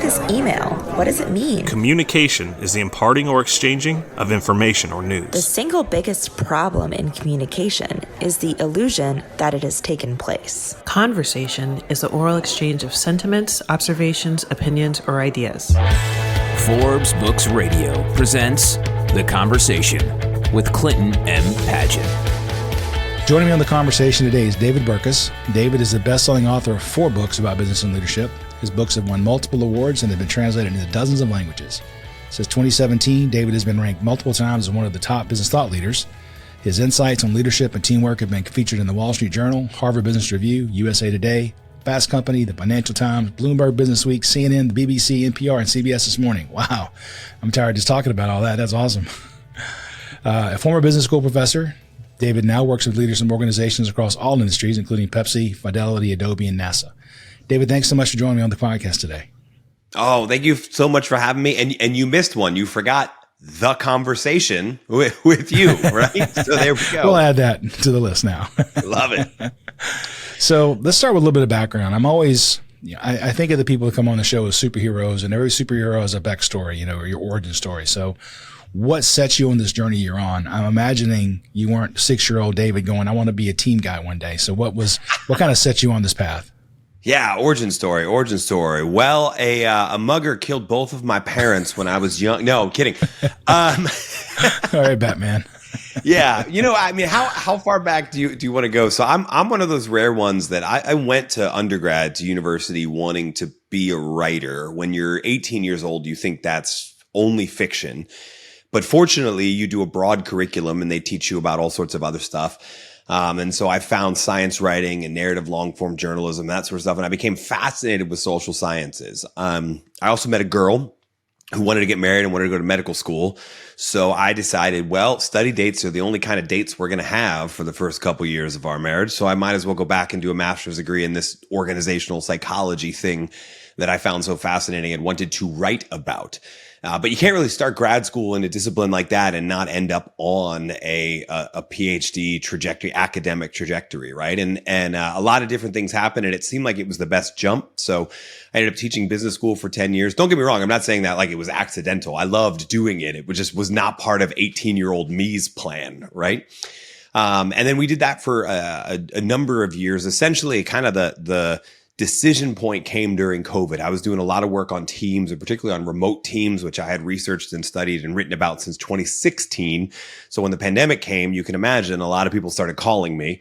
this email? What does it mean? Communication is the imparting or exchanging of information or news. The single biggest problem in communication is the illusion that it has taken place. Conversation is the oral exchange of sentiments, observations, opinions, or ideas. Forbes Books Radio presents The Conversation with Clinton M. Padgett. Joining me on The Conversation today is David Burkus. David is the best-selling author of 4 books about business and leadership. His books have won multiple awards and have been translated into dozens of languages. Since 2017, David has been ranked multiple times as one of the top business thought leaders. His insights on leadership and teamwork have been featured in the Wall Street Journal, Harvard Business Review, USA Today, Fast Company, the Financial Times, Bloomberg Business Week, CNN, the BBC, NPR, and CBS This Morning. Wow, I'm tired just talking about all that. That's awesome. A former business school professor, David now works with leaders in organizations across all industries, including Pepsi, Fidelity, Adobe, and NASA. David, thanks so much for joining me on the podcast today. Oh, thank you so much for having me. And you missed one. You forgot The Conversation with you, right? So there we go. We'll add that to the list now. Love it. So let's start with a little bit of background. I'm always, I think of the people that come on the show as superheroes, and every superhero has a backstory, or your origin story. So what sets you on this journey you're on? I'm imagining you weren't 6-year-old David going, I want to be a team guy one day. So what kind of set you on this path? Yeah, origin story. Well, a mugger killed both of my parents when I was young. No, I'm kidding. All right, Batman. Yeah, how far back do you want to go? So I'm one of those rare ones that I went to undergrad, to university, wanting to be a writer. When you're 18 years old, you think that's only fiction. But fortunately, you do a broad curriculum and they teach you about all sorts of other stuff. And so I found science writing and narrative long-form journalism, that sort of stuff. And I became fascinated with social sciences. I also met a girl who wanted to get married and wanted to go to medical school. So I decided, well, study dates are the only kind of dates we're going to have for the first couple years of our marriage. So I might as well go back and do a master's degree in this organizational psychology thing that I found so fascinating and wanted to write about. But you can't really start grad school in a discipline like that and not end up on a PhD trajectory, academic trajectory, right? And a lot of different things happened, and it seemed like it was the best jump. So I ended up teaching business school for 10 years. Don't get me wrong. I'm not saying that like it was accidental. I loved doing it. It was not part of 18-year-old me's plan, right? And then we did that for a number of years. Essentially, kind of the decision point came during COVID. I was doing a lot of work on teams, and particularly on remote teams, which I had researched and studied and written about since 2016. So when the pandemic came, you can imagine a lot of people started calling me.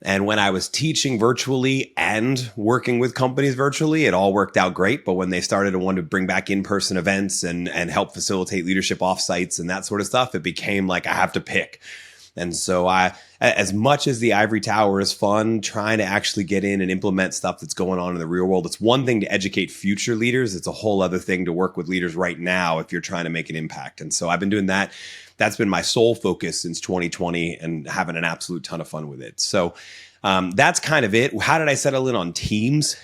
And when I was teaching virtually and working with companies virtually, it all worked out great. But when they started to want to bring back in-person events and help facilitate leadership offsites and that sort of stuff, it became like I have to pick. And so as much as the ivory tower is fun, trying to actually get in and implement stuff that's going on in the real world, it's one thing to educate future leaders. It's a whole other thing to work with leaders right now if you're trying to make an impact. And so I've been doing that. That's been my sole focus since 2020 and having an absolute ton of fun with it. So that's kind of it. How did I settle in on teams?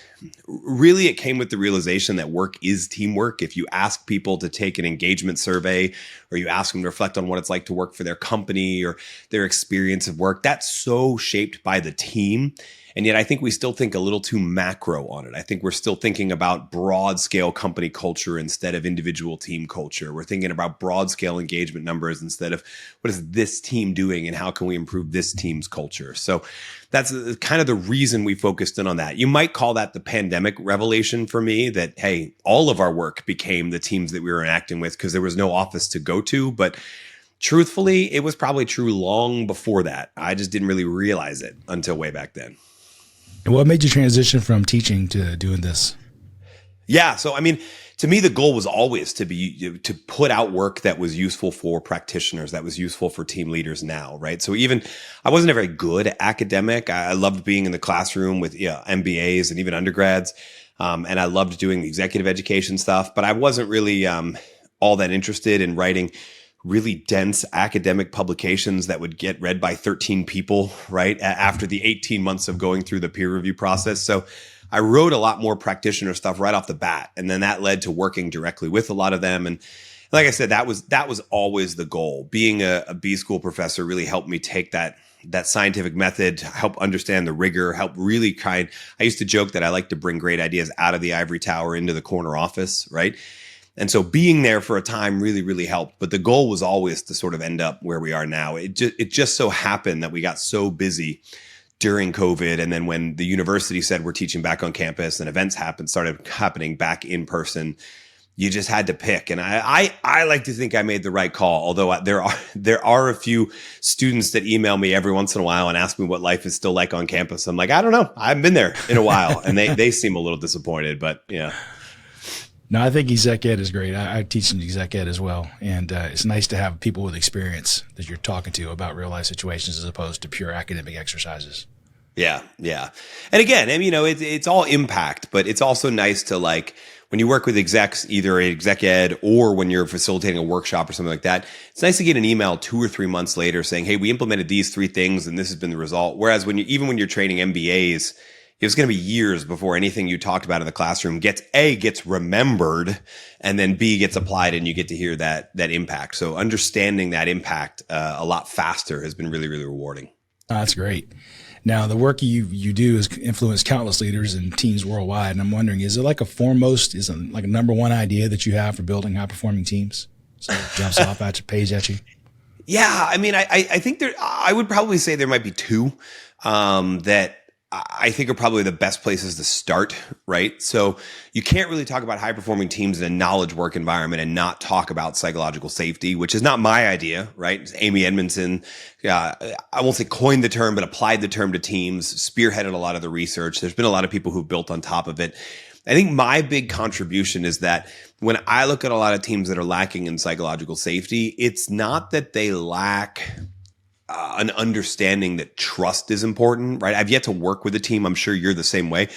Really, it came with the realization that work is teamwork. If you ask people to take an engagement survey, or you ask them to reflect on what it's like to work for their company or their experience of work, that's so shaped by the team. And yet I think we still think a little too macro on it. I think we're still thinking about broad scale company culture instead of individual team culture. We're thinking about broad scale engagement numbers instead of what is this team doing and how can we improve this team's culture. So that's kind of the reason we focused in on that. You might call that the pandemic revelation for me, that, hey, all of our work became the teams that we were interacting with because there was no office to go to. But truthfully, it was probably true long before that. I just didn't really realize it until way back then. And what made you transition from teaching to doing this? Yeah. So, to me, the goal was always to put out work that was useful for practitioners, that was useful for team leaders now, right? So even I wasn't a very good academic. I loved being in the classroom with MBAs and even undergrads. And I loved doing the executive education stuff, but I wasn't really all that interested in writing really dense academic publications that would get read by 13 people, right? After the 18 months of going through the peer review process. So I wrote a lot more practitioner stuff right off the bat. And then that led to working directly with a lot of them. And like I said, that was always the goal. Being a B school professor really helped me take that that scientific method, help understand the rigor, help really I used to joke that I like to bring great ideas out of the ivory tower into the corner office, right? And so being there for a time really, really helped. But the goal was always to sort of end up where we are now. It just so happened that we got so busy during COVID. And then when the university said we're teaching back on campus and events started happening back in person, you just had to pick. And I like to think I made the right call, although there are a few students that email me every once in a while and ask me what life is still like on campus. I'm like, I don't know. I haven't been there in a while. And they seem a little disappointed, but yeah. No, I think exec ed is great. I teach in exec ed as well. And it's nice to have people with experience that you're talking to about real life situations as opposed to pure academic exercises. Yeah. Yeah. And again, I mean, it's all impact, but it's also nice to when you work with execs, either exec ed or when you're facilitating a workshop or something like that, it's nice to get an email 2 or 3 months later saying, hey, we implemented these 3 things and this has been the result. Whereas when you're training MBAs, it's going to be years before anything you talked about in the classroom gets remembered, and then B, gets applied, and you get to hear that impact. So understanding that impact a lot faster has been really, really rewarding. Oh, that's great. Now, the work you do has influenced countless leaders and teams worldwide. And I'm wondering, is it like a number one idea that you have for building high performing teams? So it jumps off at you, pays at you. Yeah. I mean, I think I would probably say there might be 2 that I think are probably the best places to start, right? So you can't really talk about high performing teams in a knowledge work environment and not talk about psychological safety, which is not my idea, right? It's Amy Edmondson, I won't say coined the term, but applied the term to teams, spearheaded a lot of the research. There's been a lot of people who've built on top of it. I think my big contribution is that when I look at a lot of teams that are lacking in psychological safety, it's not that they lack an understanding that trust is important, right? I've yet to work with a team. I'm sure you're the same way.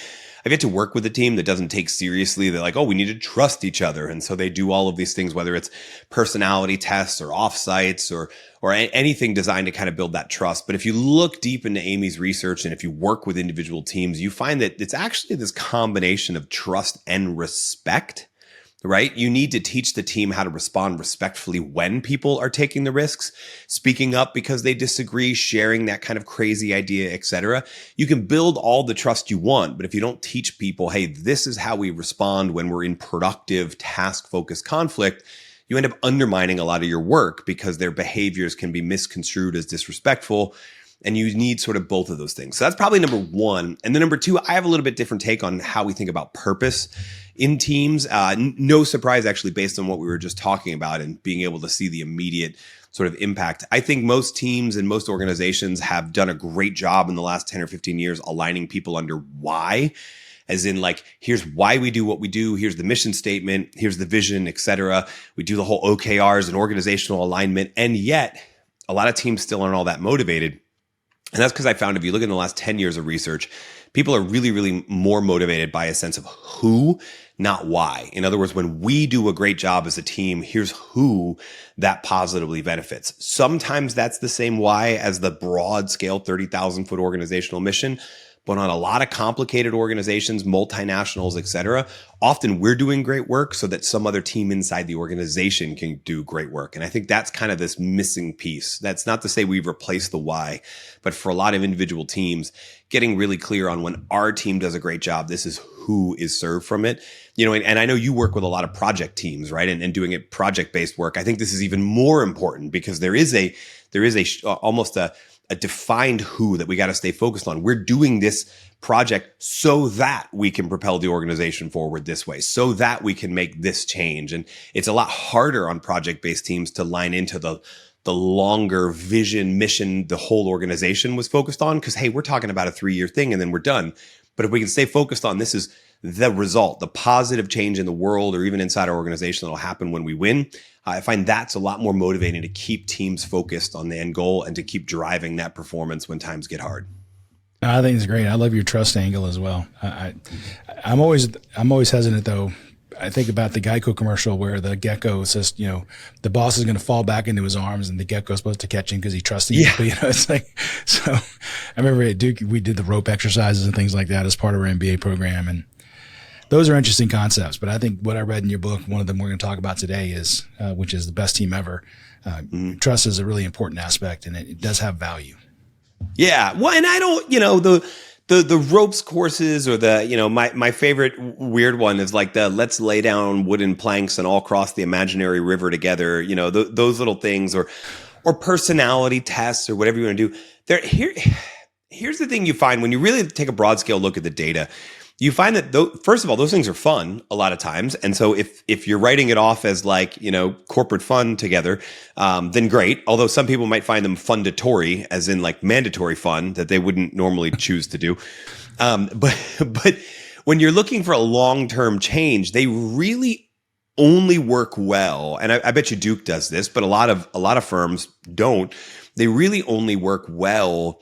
I've yet to work with a team that doesn't take seriously. They're like, oh, we need to trust each other. And so they do all of these things, whether it's personality tests or offsites or anything designed to kind of build that trust. But if you look deep into Amy's research and if you work with individual teams, you find that it's actually this combination of trust and respect. Right? You need to teach the team how to respond respectfully when people are taking the risks, speaking up because they disagree, sharing that kind of crazy idea, etc. You can build all the trust you want, but if you don't teach people, hey, this is how we respond when we're in productive, task-focused conflict, you end up undermining a lot of your work because their behaviors can be misconstrued as disrespectful. And you need sort of both of those things. So that's probably number 1. And then number 2, I have a little bit different take on how we think about purpose in teams. No surprise, actually, based on what we were just talking about and being able to see the immediate sort of impact. I think most teams and most organizations have done a great job in the last 10 or 15 years aligning people under why, as in here's why we do what we do. Here's the mission statement. Here's the vision, etc. We do the whole OKRs and organizational alignment. And yet a lot of teams still aren't all that motivated. And that's because I found if you look in the last 10 years of research, people are really, really more motivated by a sense of who, not why. In other words, when we do a great job as a team, here's who that positively benefits. Sometimes that's the same why as the broad scale 30,000 foot organizational mission. But on a lot of complicated organizations, multinationals, et cetera, often we're doing great work so that some other team inside the organization can do great work. And I think that's kind of this missing piece. That's not to say we've replaced the why, but for a lot of individual teams, getting really clear on when our team does a great job, this is who is served from it. And I know you work with a lot of project teams, right? And doing it project-based work. I think this is even more important because there is almost a defined who that we got to stay focused on. We're doing this project so that we can propel the organization forward this way, so that we can make this change. And it's a lot harder on project-based teams to line into the longer vision, mission the whole organization was focused on. Because, hey, we're talking about a 3-year thing and then we're done. But if we can stay focused on this is the result, the positive change in the world or even inside our organization that'll happen when we win, I find that's a lot more motivating to keep teams focused on the end goal and to keep driving that performance when times get hard. I think it's great. I love your trust angle as well. I'm always hesitant though. I think about the Geico commercial where the gecko says, the boss is going to fall back into his arms and the gecko is supposed to catch him because he trusts him. Yeah. But, it's so I remember at Duke, we did the rope exercises and things like that as part of our MBA program. And those are interesting concepts. But I think what I read in your book, one of them we're going to talk about today is, which is the best team ever. Trust is a really important aspect and it does have value. Yeah. Well, and I don't, the ropes courses or my favorite weird one is like the let's lay down wooden planks and all cross the imaginary river together, those little things or personality tests or whatever you want to do. Here's the thing you find when you really take a broad scale look at the data. You find that first of all, those things are fun a lot of times. And so if you're writing it off as like, corporate fun together, then great. Although some people might find them fundatory, as in like mandatory fun that they wouldn't normally choose to do. But when you're looking for a long-term change, they really only work well. And I bet you Duke does this, but a lot of firms don't. They really only work well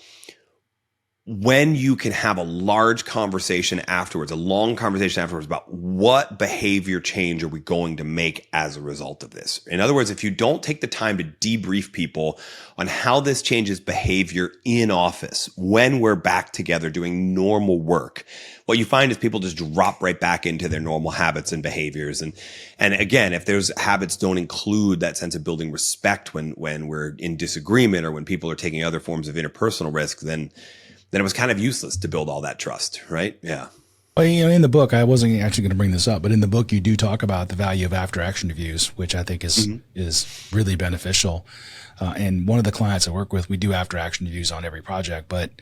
when you can have a large conversation afterwards, a long conversation afterwards about what behavior change are we going to make as a result of this. In other words, if you don't take the time to debrief people on how this changes behavior in office, when we're back together doing normal work, what you find is people just drop right back into their normal habits and behaviors. And again, if those habits don't include that sense of building respect when we're in disagreement or when people are taking other forms of interpersonal risk, then it was kind of useless to build all that trust, right? Yeah. Well, in the book, I wasn't actually going to bring this up, but in the book, you do talk about the value of after action reviews, which I think is really beneficial. And one of the clients I work with, we do after action reviews on every project, but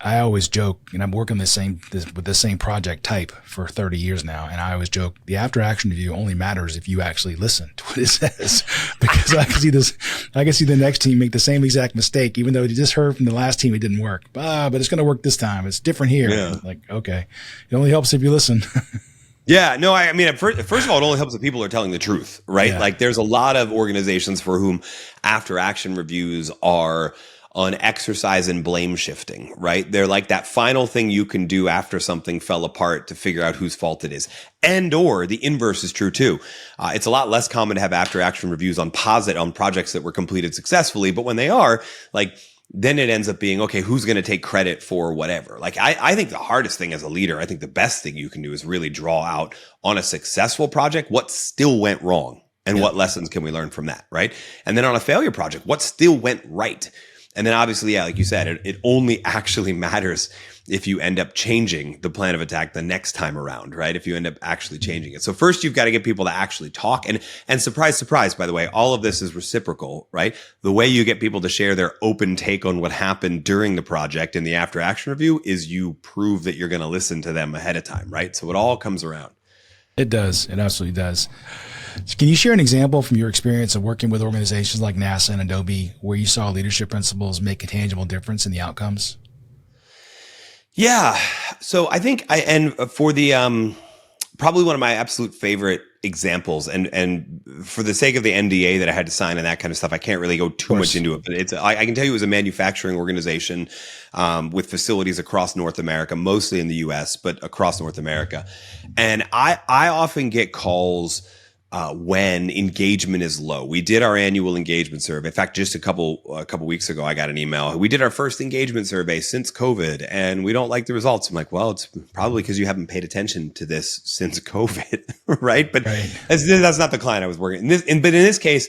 I always joke, and I'm working with the same project type for 30 years now, and I always joke, the after action review only matters if you actually listen to what it says, because I can see the next team make the same exact mistake, even though you just heard from the last team it didn't work. But it's going to work this time. It's different here. Yeah. Like, okay, it only helps if you listen. Yeah, no, I mean, first of all, it only helps if people are telling the truth, right? Yeah. Like, there's a lot of organizations for whom after action reviews are on exercise in blame shifting, right? They're like that final thing you can do after something fell apart to figure out whose fault it is. And or the inverse is true too. It's a lot less common to have after action reviews on projects that were completed successfully, but when they are, like, then it ends up being, okay, who's going to take credit for whatever? Like, I think the hardest thing as a leader, I think the best thing you can do is really draw out on a successful project what still went wrong and what lessons can we learn from that, right? And then on a failure project, what still went right? And then obviously, like you said, it only actually matters if you end up changing the plan of attack the next time around, right? If you end up actually changing it. So first, you've got to get people to actually talk. And surprise, surprise, by the way, all of this is reciprocal, right? The way you get people to share their open take on what happened during the project in the after action review is you prove that you're going to listen to them ahead of time, right? So it all comes around. It does. It absolutely does. So can you share an example from your experience of working with organizations like NASA and Adobe where you saw leadership principles make a tangible difference in the outcomes? Yeah. So I think for the probably one of my absolute favorite examples, and for the sake of the NDA that I had to sign and that kind of stuff, I can't really go too much into it. But I can tell you it was a manufacturing organization with facilities across North America, mostly in the US, but across North America. And I often get calls when engagement is low. We did our annual engagement survey. In fact, just a couple weeks ago, I got an email. We did our first engagement survey since COVID, and we don't like the results. I'm like, well, it's probably because you haven't paid attention to this since COVID, right? But that's not the client I was working. But in this case,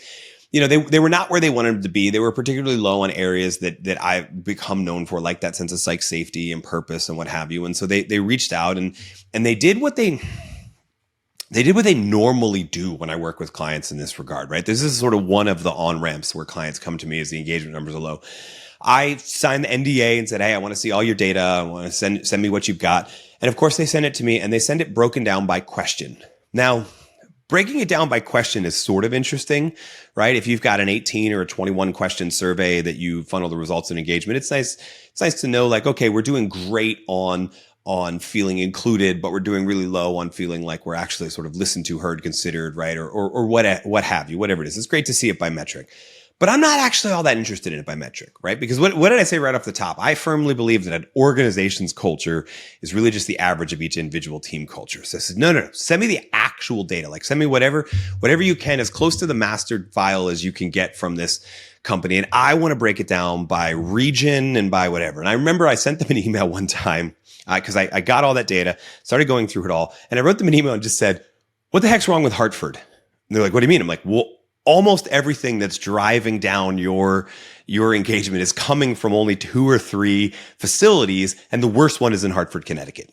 they were not where they wanted to be. They were particularly low on areas that I've become known for, like that sense of psych safety and purpose and what have you. And so they reached out and they did what they normally do when I work with clients in this regard, right? This is sort of one of the on-ramps where clients come to me as the engagement numbers are low. I signed the NDA and said, hey, I want to see all your data. I want to send me what you've got. And of course they send it to me and they send it broken down by question. Now, breaking it down by question is sort of interesting, right? If you've got an 18 or a 21 question survey that you funnel the results in engagement, it's nice to know, like, okay, we're doing great on feeling included, but we're doing really low on feeling like we're actually sort of listened to, heard, considered, right? Or what have you, whatever it is. It's great to see it by metric, but I'm not actually all that interested in it by metric, right? Because what did I say right off the top? I firmly believe that an organization's culture is really just the average of each individual team culture. So I said, no, send me the actual data. Like, send me whatever you can, as close to the mastered file as you can get from this company. And I want to break it down by region and by whatever. And I remember I sent them an email one time, because I got all that data, started going through it all, and I wrote them an email and just said, what the heck's wrong with Hartford? And they're like, what do you mean? I'm like, well, almost everything that's driving down your engagement is coming from only 2 or 3 facilities, and the worst one is in Hartford, Connecticut.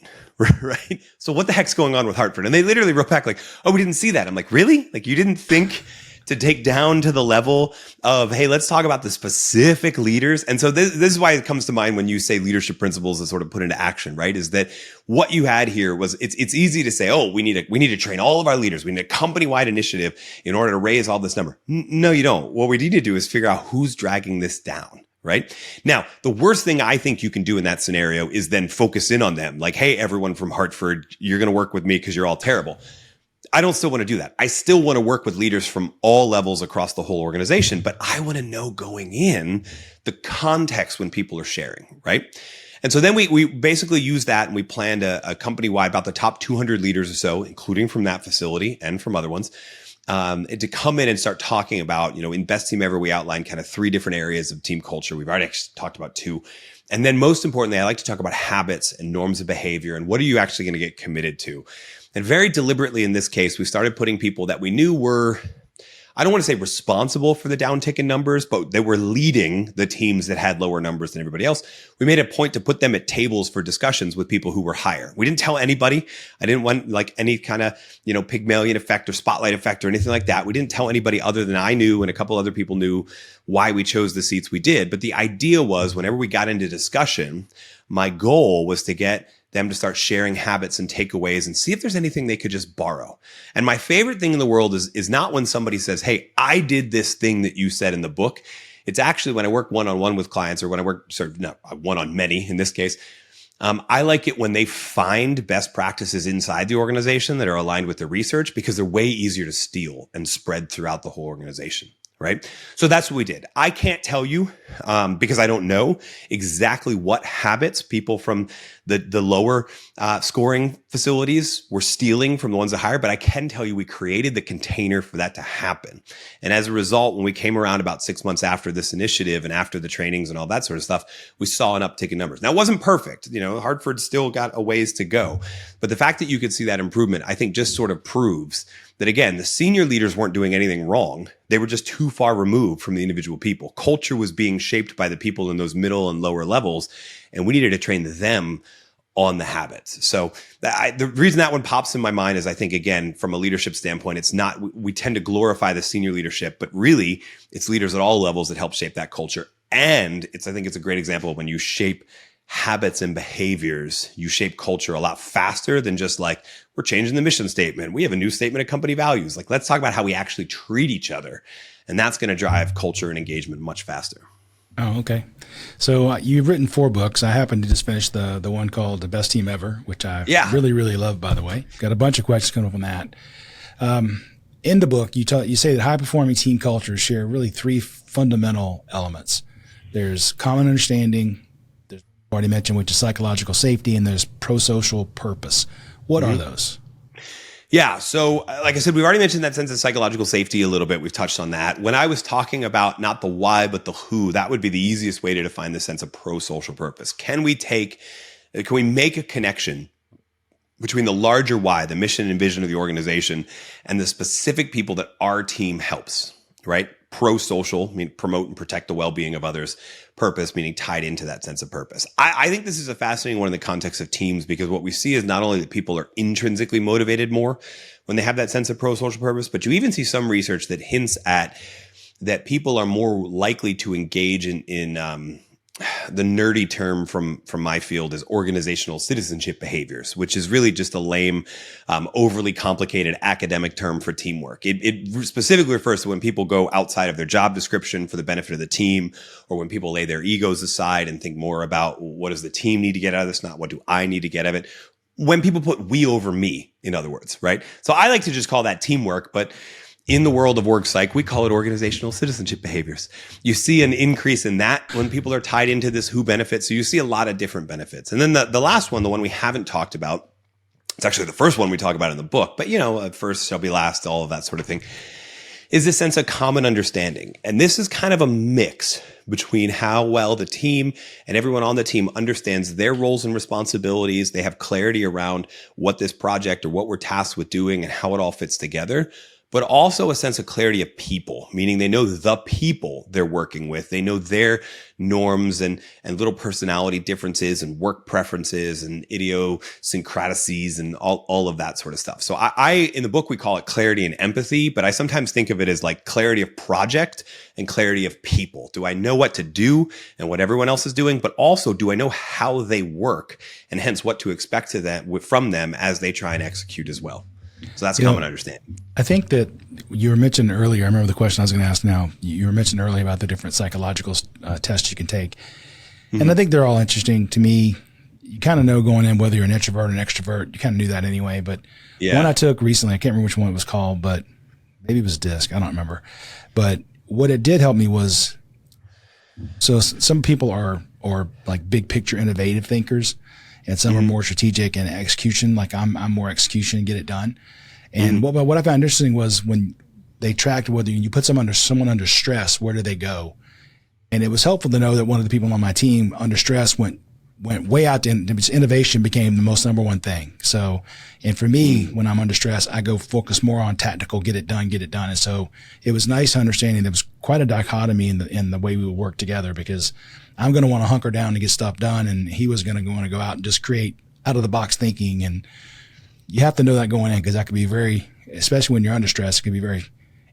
Right? So what the heck's going on with Hartford? And they literally wrote back like, oh, we didn't see that. I'm like, really? Like, you didn't think to take down to the level of, hey, let's talk about the specific leaders. And so this is why it comes to mind when you say leadership principles is sort of put into action, right? Is that what you had here was, it's easy to say, oh, we need to train all of our leaders. We need a company-wide initiative in order to raise all this number. No, you don't. What we need to do is figure out who's dragging this down. Right? Now, the worst thing I think you can do in that scenario is then focus in on them. Like, hey, everyone from Hartford, you're going to work with me because you're all terrible. I don't still want to do that. I still want to work with leaders from all levels across the whole organization, but I want to know going in the context when people are sharing, right? And so then we basically use that, and we planned a company-wide, about the top 200 leaders or so, including from that facility and from other ones, to come in and start talking about, in Best Team Ever, we outlined kind of 3 different areas of team culture. We've already actually talked about 2. And then most importantly, I like to talk about habits and norms of behavior and what are you actually going to get committed to. And very deliberately in this case, we started putting people that we knew were, I don't want to say responsible for the downtick in numbers, but they were leading the teams that had lower numbers than everybody else. We made a point to put them at tables for discussions with people who were higher. We didn't tell anybody. I didn't want like any kind of, Pygmalion effect or spotlight effect or anything like that. We didn't tell anybody other than I knew and a couple other people knew why we chose the seats we did. But the idea was whenever we got into discussion, my goal was to get them to start sharing habits and takeaways and see if there's anything they could just borrow. And my favorite thing in the world is not when somebody says, hey, I did this thing that you said in the book. It's actually when I work one-on-one with clients, or when I work one-on-many in this case. I like it when they find best practices inside the organization that are aligned with the research, because they're way easier to steal and spread throughout the whole organization. Right? So that's what we did. I can't tell you, because I don't know exactly what habits people from the lower scoring facilities were stealing from the ones that higher, but I can tell you we created the container for that to happen. And as a result, when we came around about 6 months after this initiative and after the trainings and all that sort of stuff, we saw an uptick in numbers. Now, it wasn't perfect. Hartford still got a ways to go. But the fact that you could see that improvement, I think just sort of proves that, again, the senior leaders weren't doing anything wrong. They were just too far removed from the individual people. Culture was being shaped by the people in those middle and lower levels, and we needed to train them on the habits. So the reason that one pops in my mind is, I think, again, from a leadership standpoint, it's not, we tend to glorify the senior leadership, but really it's leaders at all levels that help shape that culture. And I think it's a great example of when you shape habits and behaviors, you shape culture a lot faster than just like, we're changing the mission statement. We have a new statement of company values. Like, let's talk about how we actually treat each other. And that's going to drive culture and engagement much faster. Oh, okay. So you've written 4 books. I happened to just finish the one called The Best Team Ever, which I really, really love, by the way. Got a bunch of questions coming up on that. In the book, you say that high-performing team cultures share really 3 fundamental elements. There's common understanding, there's already mentioned, which is psychological safety, and there's pro-social purpose. What are those? Yeah. So like I said, we've already mentioned that sense of psychological safety a little bit. We've touched on that. When I was talking about not the why, but the who, that would be the easiest way to define the sense of pro-social purpose. Can we make a connection between the larger why, the mission and vision of the organization, and the specific people that our team helps, right? Pro-social, meaning promote and protect the well-being of others. Purpose, meaning tied into that sense of purpose. I think this is a fascinating one in the context of teams, because what we see is not only that people are intrinsically motivated more when they have that sense of pro-social purpose, but you even see some research that hints at that people are more likely to engage in the nerdy term from my field is organizational citizenship behaviors, which is really just a lame, overly complicated academic term for teamwork. It specifically refers to when people go outside of their job description for the benefit of the team, or when people lay their egos aside and think more about what does the team need to get out of this, not what do I need to get out of it. When people put we over me, in other words, right? So I like to just call that teamwork, but in the world of org psych, we call it organizational citizenship behaviors. You see an increase in that when people are tied into this who benefits. So you see a lot of different benefits. And then the last one, the one we haven't talked about, it's actually the first one we talk about in the book, but first shall be last, all of that sort of thing, is this sense of common understanding. And this is kind of a mix between how well the team and everyone on the team understands their roles and responsibilities. They have clarity around what this project or what we're tasked with doing and how it all fits together. but also a sense of clarity of people, meaning they know the people they're working with. They know their norms and little personality differences and work preferences and idiosyncrasies and all of that sort of stuff. So I in the book, we call it clarity and empathy, but I sometimes think of it as like clarity of project and clarity of people. Do I know what to do and what everyone else is doing, but also do I know how they work and hence what to expect from them as they try and execute as well. So that's common understanding. I think that you were mentioning earlier, I remember the question I was going to ask now. You were mentioning earlier about the different psychological tests you can take. Mm-hmm. And I think they're all interesting to me. You kind of know going in whether you're an introvert or an extrovert. You kind of knew that anyway. But one I took recently, I can't remember which one it was called, but maybe it was DISC. I don't remember. But what it did help me was, so some people are like big picture innovative thinkers. And some are more strategic and execution. Like I'm more execution, get it done. And what I found interesting was when they tracked whether you put someone under stress, where do they go? And it was helpful to know that one of the people on my team under stress went way out to innovation became the most number one thing. So, and for me, when I'm under stress, I go focus more on tactical, get it done. And so it was nice understanding there was quite a dichotomy in the way we would work together, because I'm going to want to hunker down to get stuff done, and he was going to want to go out and just create out of the box thinking. And you have to know that going in, because that could be very, especially when you're under stress,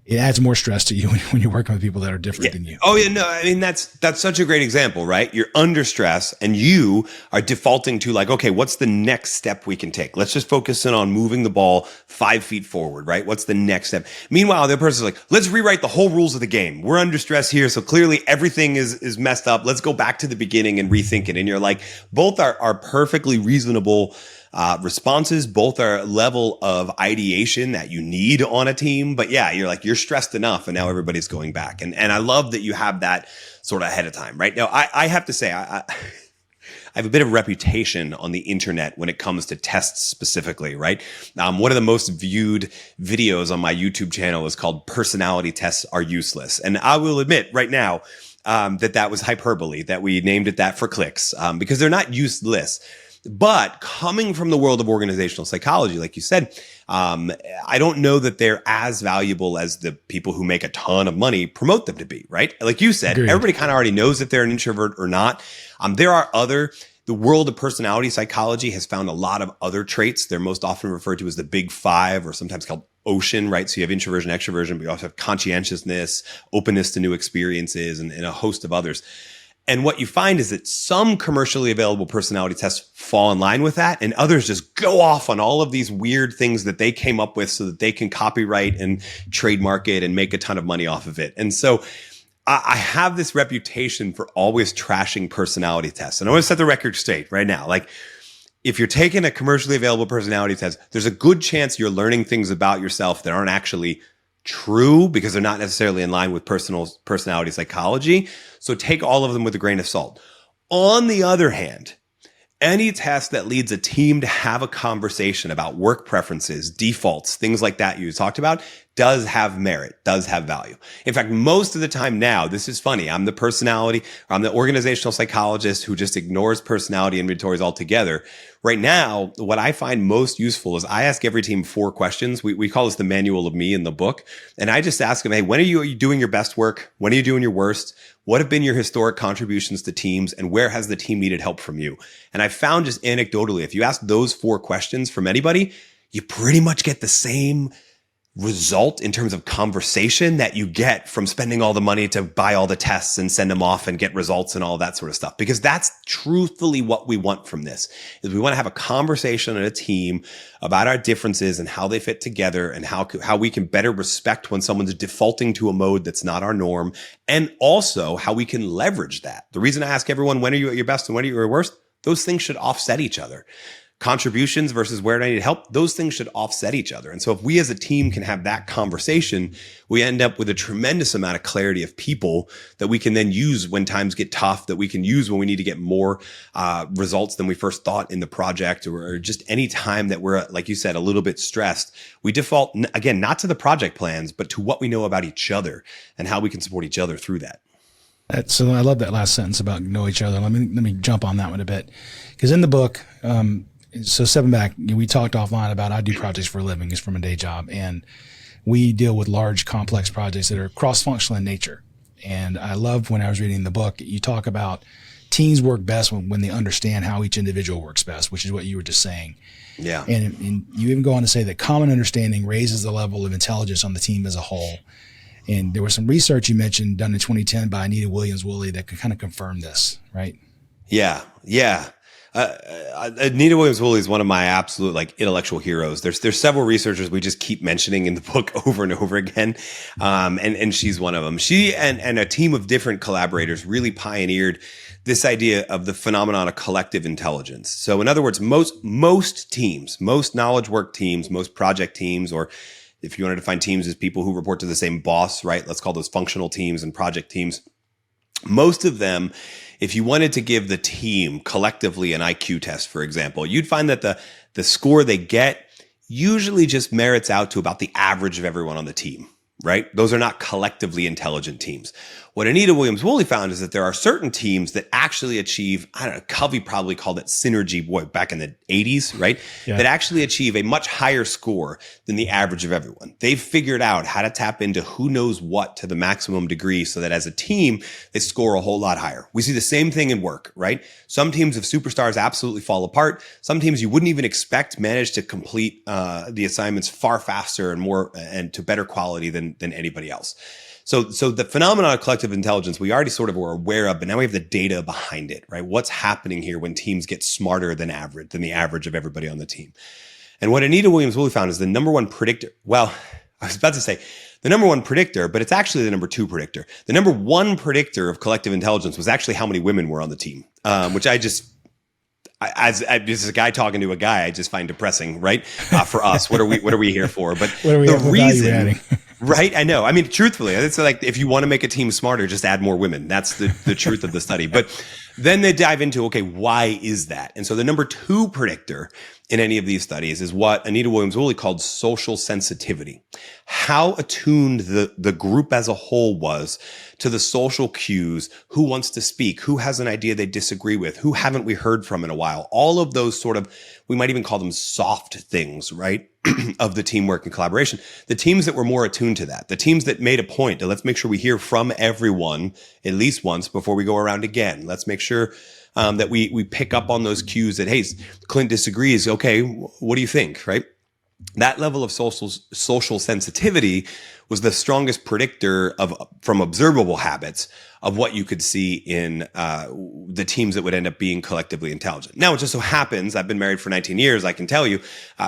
it adds more stress to you when you're working with people that are different than you. Oh yeah, no, I mean that's such a great example, right? You're under stress and you are defaulting to like, okay, what's the next step we can take? Let's just focus in on moving the ball 5 feet forward, right? What's the next step? Meanwhile, the other person's like, let's rewrite the whole rules of the game. We're under stress here, so clearly everything is messed up. Let's go back to the beginning and rethink it. And you're like, both are perfectly reasonable responses. Both are a level of ideation that you need on a team. But yeah, you're like, you're stressed enough and now everybody's going back. And I love that you have that sort of ahead of time, right? Now, I have to say, I have a bit of reputation on the internet when it comes to tests specifically, right? One of the most viewed videos on my YouTube channel is called "Personality Tests Are Useless." And I will admit right now that was hyperbole, that we named it that for clicks, because they're not useless. But coming from the world of organizational psychology, like you said, I don't know that they're as valuable as the people who make a ton of money promote them to be, right? Like you said, everybody kind of already knows if they're an introvert or not. The world of personality psychology has found a lot of other traits. They're most often referred to as the big five, or sometimes called ocean, right? So you have introversion, extroversion, but you also have conscientiousness, openness to new experiences, and a host of others. And what you find is that some commercially available personality tests fall in line with that, and others just go off on all of these weird things that they came up with so that they can copyright and trademark it and make a ton of money off of it. And so I have this reputation for always trashing personality tests. And I want to set the record straight right now. Like, if you're taking a commercially available personality test, there's a good chance you're learning things about yourself that aren't actually true, because they're not necessarily in line with personality psychology. So take all of them with a grain of salt. On the other hand, any test that leads a team to have a conversation about work preferences, defaults, things like that you talked about, does have merit, does have value. In fact, most of the time now, this is funny, I'm the organizational psychologist who just ignores personality inventories altogether. Right now, what I find most useful is I ask every team 4 questions. We call this the manual of me in the book. And I just ask them, hey, when are you doing your best work? When are you doing your worst? What have been your historic contributions to teams? And where has the team needed help from you? And I found, just anecdotally, if you ask those 4 questions from anybody, you pretty much get the same result in terms of conversation that you get from spending all the money to buy all the tests and send them off and get results and all that sort of stuff. Because that's truthfully what we want from this, is we want to have a conversation in a team about our differences and how they fit together, and how we can better respect when someone's defaulting to a mode that's not our norm, and also how we can leverage that. The reason I ask everyone, when are you at your best and when are you at your worst? Those things should offset each other. Contributions versus where do I need help, those things should offset each other. And so if we as a team can have that conversation, we end up with a tremendous amount of clarity of people that we can then use when times get tough, that we can use when we need to get more results than we first thought in the project, or just any time that we're, like you said, a little bit stressed. We default, again, not to the project plans, but to what we know about each other and how we can support each other through that. So I love that last sentence about know each other. Let me jump on that one a bit, because in the book, so stepping back, we talked offline about I do projects for a living, it's from a day job. And we deal with large, complex projects that are cross-functional in nature. And I love when I was reading the book, you talk about teams work best when they understand how each individual works best, which is what you were just saying. Yeah. And you even go on to say that common understanding raises the level of intelligence on the team as a whole. And there was some research you mentioned done in 2010 by Anita Williams-Woolley that could kind of confirm this, right? Yeah. Anita Williams-Woolley is one of my absolute intellectual heroes. There's several researchers we just keep mentioning in the book over and over again. And she's one of them. She and a team of different collaborators really pioneered this idea of the phenomenon of collective intelligence. So in other words, most teams, most knowledge work teams, most project teams, or if you want to define teams as people who report to the same boss, right? Let's call those functional teams and project teams. Most of them, if you wanted to give the team collectively an IQ test, for example, you'd find that the score they get usually just merits out to about the average of everyone on the team, right? Those are not collectively intelligent teams. What Anita Williams-Woolley found is that there are certain teams that actually achieve, I don't know, Covey probably called it synergy back in the 80s, right? Yeah. That actually achieve a much higher score than the average of everyone. They've figured out how to tap into who knows what to the maximum degree so that as a team, they score a whole lot higher. We see the same thing in work, right? Some teams of superstars absolutely fall apart. Some teams you wouldn't even expect manage to complete the assignments far faster and more and to better quality than anybody else. So the phenomenon of collective intelligence, we already sort of were aware of, but now we have the data behind it, right? What's happening here when teams get smarter than the average of everybody on the team? And what Anita Williams-Woolley found is the number one predictor. Well, I was about to say the number one predictor, but it's actually the number two predictor. The number one predictor of collective intelligence was actually how many women were on the team, which this is a guy talking to a guy, I just find depressing, right? For us, what are we here for? But the reason, right? I know. I mean, truthfully, it's like if you want to make a team smarter, just add more women. That's the truth of the study. But then they dive into, okay, why is that? And so the number two predictor in any of these studies is what Anita Williams-Woolley called social sensitivity. How attuned the group as a whole was to the social cues, who wants to speak, who has an idea they disagree with, who haven't we heard from in a while. All of those sort of, we might even call them soft things, right? Of the teamwork and collaboration. The teams that were more attuned to that, the teams that made a point to let's make sure we hear from everyone at least once before we go around again. Let's make sure that we pick up on those cues that, hey, Clint disagrees. Okay, what do you think, right? That level of social sensitivity was the strongest predictor from observable habits of what you could see in the teams that would end up being collectively intelligent. Now, it just so happens, I've been married for 19 years, I can tell you,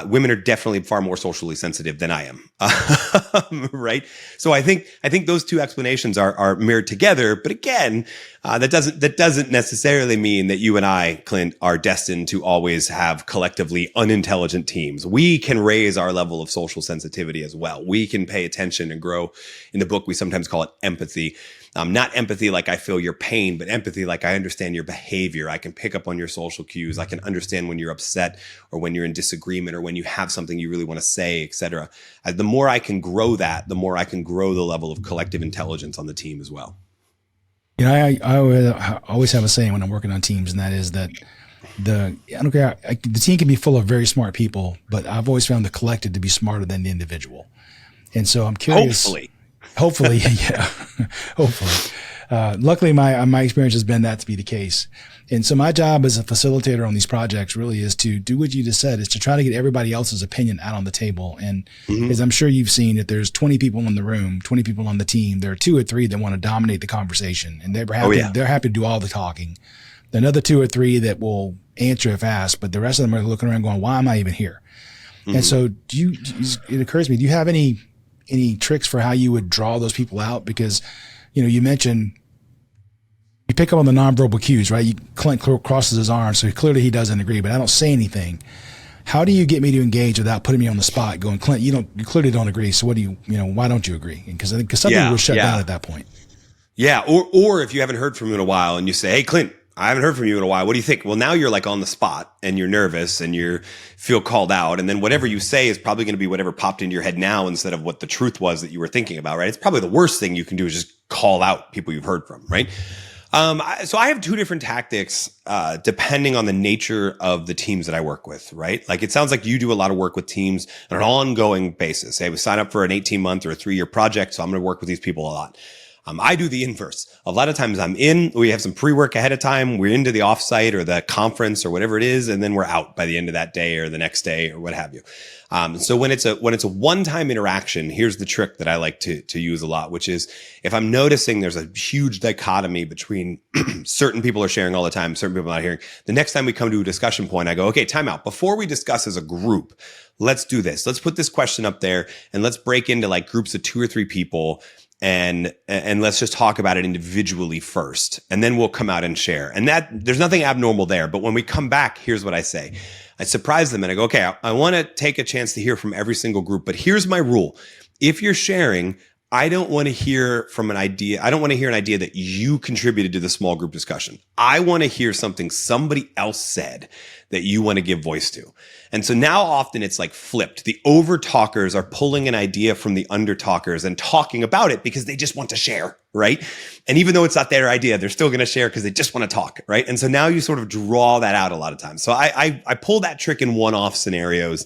women are definitely far more socially sensitive than I am, right? So I think those two explanations are mirrored together, but again, that doesn't necessarily mean that you and I, Clint, are destined to always have collectively unintelligent teams. We can raise our level of social sensitivity as well. We can pay attention and grow. In the book, we sometimes call it empathy. Not empathy like I feel your pain, but empathy like I understand your behavior. I can pick up on your social cues. I can understand when you're upset or when you're in disagreement or when you have something you really want to say, et cetera. The more I can grow that, the more I can grow the level of collective intelligence on the team as well. You know, I always have a saying when I'm working on teams, and that is that the team can be full of very smart people, but I've always found the collective to be smarter than the individual. And so I'm curious. Hopefully, yeah. Hopefully. Luckily, my experience has been that to be the case. And so my job as a facilitator on these projects really is to do what you just said, is to try to get everybody else's opinion out on the table. And as I'm sure you've seen, if there's 20 people in the room, 20 people on the team, there are 2 or 3 that want to dominate the conversation. And they're happy to do all the talking. Another 2 or 3 that will answer if asked, but the rest of them are looking around going, why am I even here? And so it occurs to me, do you have any tricks for how you would draw those people out? Because, you mentioned you pick up on the nonverbal cues, right? Clint crosses his arms, so clearly he doesn't agree, but I don't say anything. How do you get me to engage without putting me on the spot going, Clint, you clearly don't agree. So what why don't you agree? Because something will shut down at that point. Yeah. Or if you haven't heard from him in a while and you say, hey, Clint, I haven't heard from you in a while. What do you think? Well, now you're like on the spot and you're nervous and you feel called out. And then whatever you say is probably going to be whatever popped into your head now instead of what the truth was that you were thinking about, right? It's probably the worst thing you can do is just call out people you've heard from, right? So I have two different tactics depending on the nature of the teams that I work with, right? Like it sounds like you do a lot of work with teams on an ongoing basis. Hey, we sign up for an 18-month or a 3-year project, so I'm going to work with these people a lot. I do the inverse. A lot of times we have some pre-work ahead of time. We're into the offsite or the conference or whatever it is. And then we're out by the end of that day or the next day or what have you. So when it's a one-time interaction, here's the trick that I like to use a lot, which is if I'm noticing there's a huge dichotomy between certain people are sharing all the time, certain people are not hearing. The next time we come to a discussion point, I go, okay, time out. Before we discuss as a group, let's do this. Let's put this question up there and let's break into like groups of 2 or 3 people. And let's just talk about it individually first, and then we'll come out and share. And that there's nothing abnormal there. But when we come back, here's what I say. I surprise them and I go, okay, I want to take a chance to hear from every single group, but here's my rule. If you're sharing, I don't want to hear from an idea. I don't want to hear an idea that you contributed to the small group discussion. I want to hear something somebody else said that you want to give voice to. And so now often it's like flipped. The over talkers are pulling an idea from the under talkers and talking about it because they just want to share, right? And even though it's not their idea, they're still going to share because they just want to talk, right? And so now you sort of draw that out a lot of times. So I pull that trick in one-off scenarios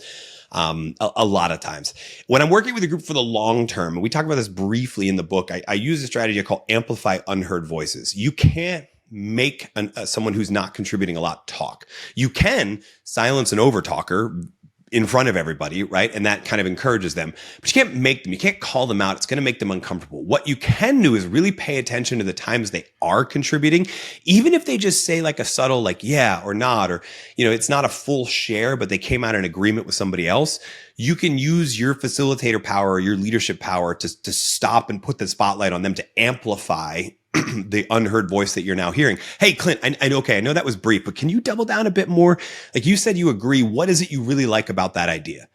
a lot of times. When I'm working with a group for the long term, and we talk about this briefly in the book, I use a strategy called amplify unheard voices. You can't make someone who's not contributing a lot talk. You can silence an overtalker in front of everybody, right? And that kind of encourages them, but you can't make them, you can't call them out. It's going to make them uncomfortable. What you can do is really pay attention to the times they are contributing, even if they just say like a subtle, like, yeah, or not, or, it's not a full share, but they came out in agreement with somebody else. You can use your facilitator power or your leadership power to stop and put the spotlight on them to amplify the unheard voice that you're now hearing. Hey, Clint, I know that was brief, but can you double down a bit more? Like you said, you agree. What is it you really like about that idea?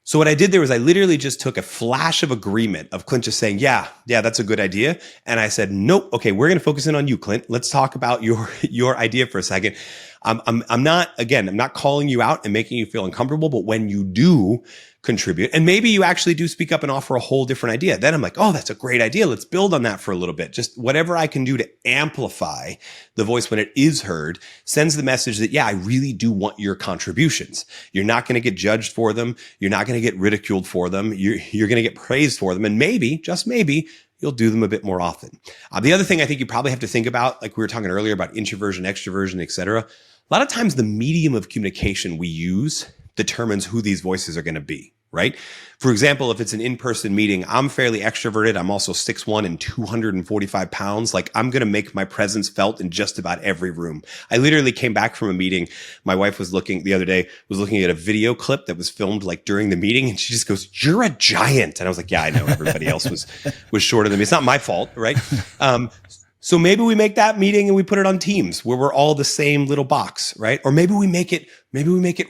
So what I did there was I literally just took a flash of agreement of Clint just saying, yeah, that's a good idea. And I said, nope. Okay, we're going to focus in on you, Clint. Let's talk about your idea for a second. I'm not calling you out and making you feel uncomfortable, but when you do contribute, and maybe you actually do speak up and offer a whole different idea, then I'm like, oh, that's a great idea. Let's build on that for a little bit. Just whatever I can do to amplify the voice when it is heard sends the message that, yeah, I really do want your contributions. You're not going to get judged for them. You're not going to get ridiculed for them. You're going to get praised for them. And maybe, just maybe, you'll do them a bit more often. The other thing I think you probably have to think about, like we were talking earlier about introversion, extroversion, et cetera. A lot of times the medium of communication we use determines who these voices are going to be, right? For example, if it's an in-person meeting, I'm fairly extroverted. I'm also 6'1" and 245 pounds. Like I'm going to make my presence felt in just about every room. I literally came back from a meeting. My wife was looking at a video clip that was filmed like during the meeting. And she just goes, "You're a giant." And I was like, yeah, I know everybody else was shorter than me. It's not my fault, right? So maybe we make that meeting and we put it on Teams where we're all the same little box, right? Or maybe we make it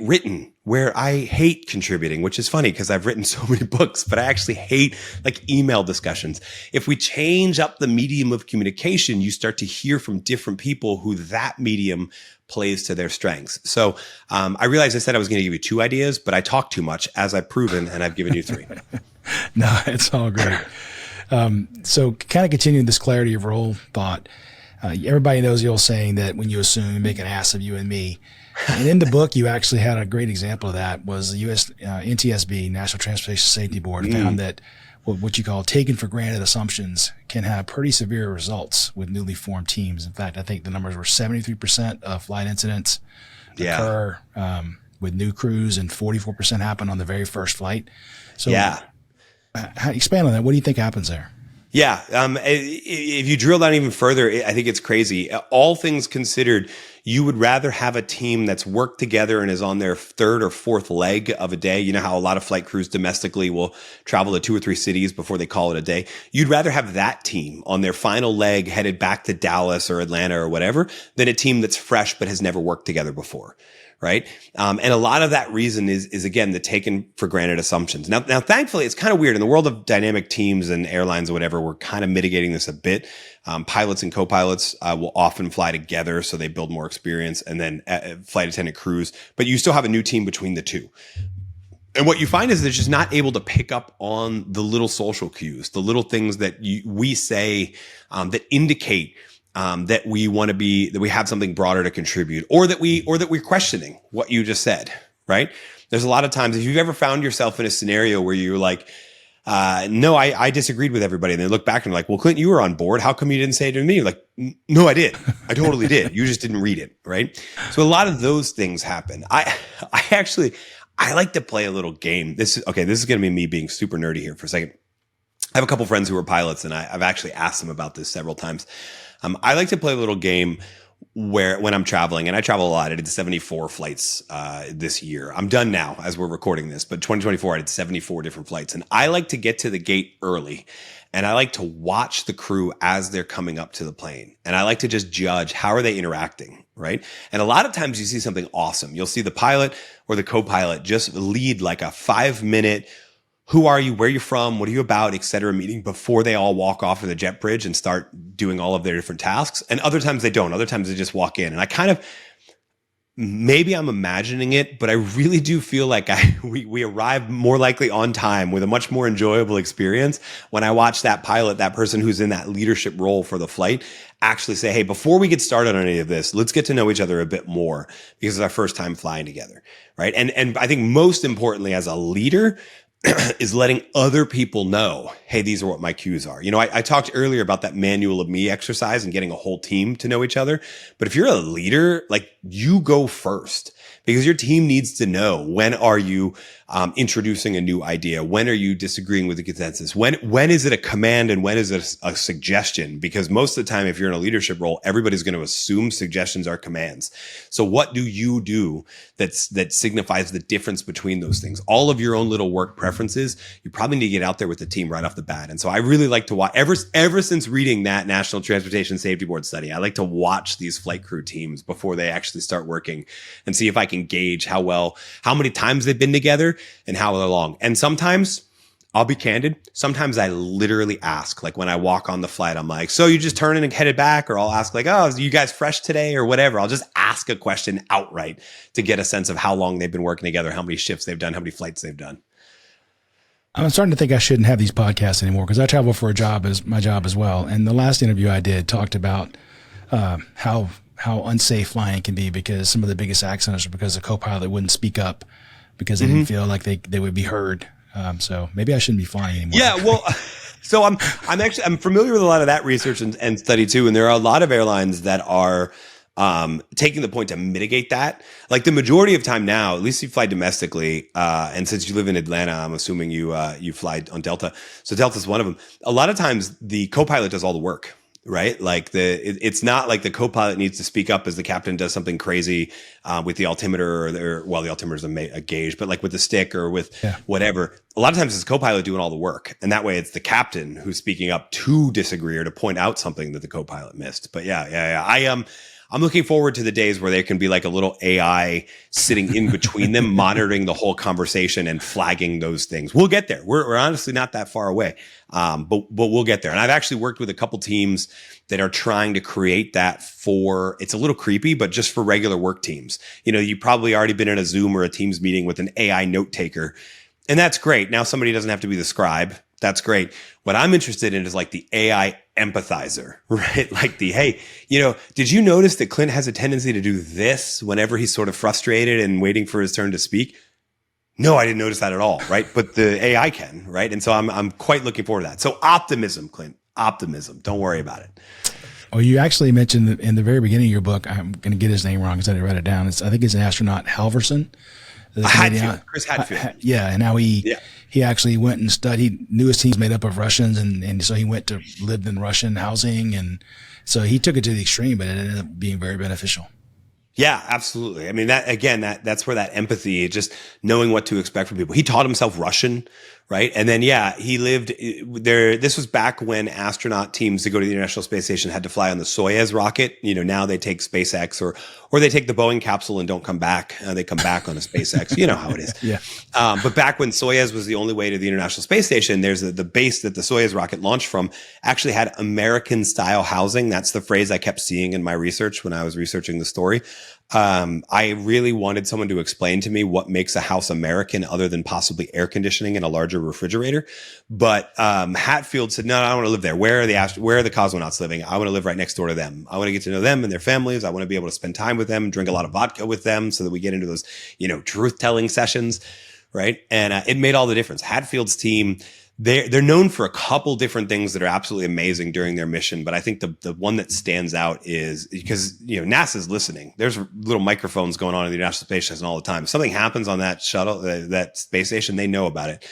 written where I hate contributing, which is funny because I've written so many books, but I actually hate like email discussions. If we change up the medium of communication, you start to hear from different people who that medium plays to their strengths. So I realized I said I was going to give you 2 ideas, but I talked too much, as I've proven, and I've given you 3. No, it's all great. So kind of continuing this clarity of role thought, everybody knows the old saying that when you assume, you make an ass of you and me. And in the book, you actually had a great example of that. Was the U.S. NTSB, National Transportation Safety Board, found that what you call taken for granted assumptions can have pretty severe results with newly formed teams. In fact, I think the numbers were 73% of flight incidents occur with new crews, and 44% happen on the very first flight. So expand on that. What do you think happens there? Yeah. If you drill down even further, I think it's crazy. All things considered, you would rather have a team that's worked together and is on their 3rd or 4th leg of a day. You know how a lot of flight crews domestically will travel to 2 or 3 cities before they call it a day. You'd rather have that team on their final leg headed back to Dallas or Atlanta or whatever than a team that's fresh but has never worked together before. Right. And a lot of that reason is again, the taken for granted assumptions. Now, thankfully, it's kind of weird in the world of dynamic teams and airlines or whatever. We're kind of mitigating this a bit. Pilots and co-pilots will often fly together, so they build more experience, and then flight attendant crews. But you still have a new team between the two. And what you find is they're just not able to pick up on the little social cues, the little things that we say that indicate that we want to be, that we have something broader to contribute, or that we're questioning what you just said, right? There's a lot of times, if you've ever found yourself in a scenario where you're like, no, I disagreed with everybody. And they look back and they're like, well, Clint, you were on board. How come you didn't say it to me? You're like, no, I did. I totally did. You just didn't read it. Right. So a lot of those things happen. I like to play a little game. This is going to be me being super nerdy here for a second. I have a couple friends who are pilots, and I've actually asked them about this several times. I like to play a little game where when I'm traveling, and I travel a lot, I did 74 flights this year. I'm done now as we're recording this, but 2024, I did 74 different flights. And I like to get to the gate early, and I like to watch the crew as they're coming up to the plane. And I like to just judge, how are they interacting, right? And a lot of times you see something awesome. You'll see the pilot or the co-pilot just lead like a 5-minute, who are you, where you're from, what are you about, et cetera, meeting before they all walk off of the jet bridge and start doing all of their different tasks. And other times they don't. Other times they just walk in. And I kind of, maybe I'm imagining it, but I really do feel like we arrive more likely on time with a much more enjoyable experience when I watch that pilot, that person who's in that leadership role for the flight, actually say, hey, before we get started on any of this, let's get to know each other a bit more, because it's our first time flying together, right? And I think most importantly, as a leader, is letting other people know, hey, these are what my cues are. You know, I talked earlier about that manual of me exercise and getting a whole team to know each other. But if you're a leader, like, you go first, because your team needs to know, when are you introducing a new idea? When are you disagreeing with the consensus? When is it a command and when is it a suggestion? Because most of the time, if you're in a leadership role, everybody's going to assume suggestions are commands. So what do you do that signifies the difference between those things? All of your own little work preferences, you probably need to get out there with the team right off the bat. And so I really like to watch, ever since reading that National Transportation Safety Board study, I like to watch these flight crew teams before they actually start working and see if I can gauge how many times they've been together and how long. And sometimes, I'll be candid, sometimes I literally ask, like when I walk on the flight, I'm like, so you just turning and headed back? Or I'll ask like, oh, are you guys fresh today or whatever? I'll just ask a question outright to get a sense of how long they've been working together, how many shifts they've done, how many flights they've done. I'm starting to think I shouldn't have these podcasts anymore, because I travel for my job as well. And the last interview I did talked about how unsafe flying can be, because some of the biggest accidents are because the co-pilot wouldn't speak up because they didn't feel like they would be heard. So maybe I shouldn't be flying anymore. Yeah, well, so I'm familiar with a lot of that research and study too. And there are a lot of airlines that are taking the point to mitigate that. Like the majority of time now, at least you fly domestically, and since you live in Atlanta, I'm assuming you fly on Delta. So Delta's one of them. A lot of times the co-pilot does all the work. Right? Like it's not like the co-pilot needs to speak up as the captain does something crazy with the altimeter the altimeter is a gauge, but like with the stick or with whatever. A lot of times it's the co-pilot doing all the work. And that way it's the captain who's speaking up to disagree or to point out something that the co-pilot missed. But yeah. I'm looking forward to the days where there can be like a little AI sitting in between them, monitoring the whole conversation and flagging those things. We'll get there. We're honestly not that far away, but we'll get there. And I've actually worked with a couple teams that are trying to create that it's a little creepy, but just for regular work teams. You know, you've probably already been in a Zoom or a Teams meeting with an AI note taker, and that's great. Now somebody doesn't have to be the scribe. That's great. What I'm interested in is like the AI empathizer, right? Like hey, you know, did you notice that Clint has a tendency to do this whenever he's sort of frustrated and waiting for his turn to speak? No, I didn't notice that at all, right? But the AI can, right? And so I'm quite looking forward to that. So optimism, Clint, optimism. Don't worry about it. Well, you actually mentioned that in the very beginning of your book, I'm going to get his name wrong because I didn't write it down. I think it's an astronaut, Halverson. Chris Hadfield. Yeah, and how he actually went and studied. Knew his team's made up of Russians, and so he went to live in Russian housing, and so he took it to the extreme, but it ended up being very beneficial. Yeah, absolutely. I mean, that's where that empathy, just knowing what to expect from people. He taught himself Russian, right? And then, he lived there. This was back when astronaut teams to go to the International Space Station had to fly on the Soyuz rocket. You know, now they take SpaceX or they take the Boeing capsule and don't come back. They come back on a SpaceX. You know how it is. Yeah. But back when Soyuz was the only way to the International Space Station, there's the base that the Soyuz rocket launched from actually had American style housing. That's the phrase I kept seeing in my research when I was researching the story. I really wanted someone to explain to me what makes a house American other than possibly air conditioning and a larger refrigerator. But Hatfield said, no, I don't want to live there. Where are the cosmonauts living? I want to live right next door to them. I want to get to know them and their families. I want to be able to spend time with them, drink a lot of vodka with them so that we get into those, truth-telling sessions, right? And it made all the difference. Hatfield's team, they're known for a couple different things that are absolutely amazing during their mission. But I think the one that stands out is because, NASA's listening. There's little microphones going on in the International Space Station all the time. If something happens on that shuttle, that space station, they know about it.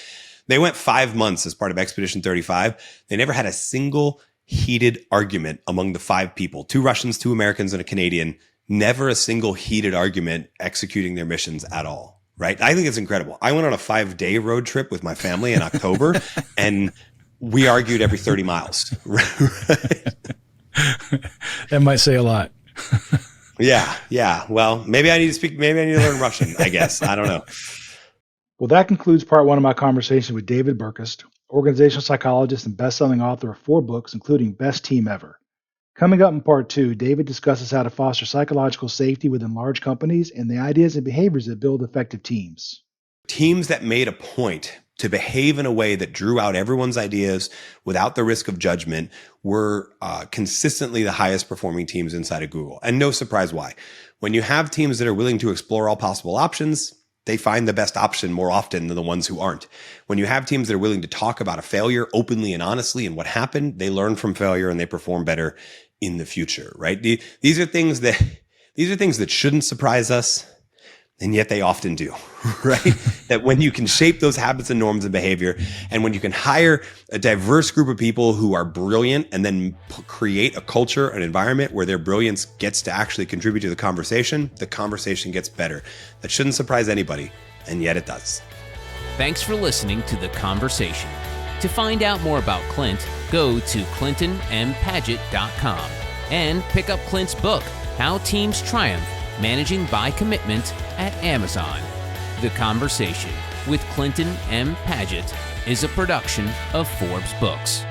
They went 5 months as part of Expedition 35. They never had a single heated argument among the 5 people, 2 Russians, 2 Americans, and a Canadian. Never a single heated argument executing their missions at all. Right. I think it's incredible. I went on a 5-day road trip with my family in October and we argued every 30 miles. That might say a lot. Yeah. Well, maybe I need to learn Russian, I guess. I don't know. Well, that concludes part 1 of my conversation with David Burkus, organizational psychologist and best-selling author of 4 books, including Best Team Ever. Coming up in part 2, David discusses how to foster psychological safety within large companies and the ideas and behaviors that build effective teams. Teams that made a point to behave in a way that drew out everyone's ideas without the risk of judgment were consistently the highest performing teams inside of Google. And no surprise why. When you have teams that are willing to explore all possible options, they find the best option more often than the ones who aren't. When you have teams that are willing to talk about a failure openly and honestly and what happened, they learn from failure and they perform better in the future, right? These are things that shouldn't surprise us, and yet they often do, right? That when you can shape those habits and norms and behavior, and when you can hire a diverse group of people who are brilliant and then create a culture, an environment where their brilliance gets to actually contribute to the conversation gets better. That shouldn't surprise anybody, and yet it does. Thanks for listening to The Conversation. To find out more about Clint, go to clintonmpaget.com and pick up Clint's book, How Teams Triumph, Managing by Commitment, at Amazon. The Conversation with Clinton M. Paget is a production of Forbes Books.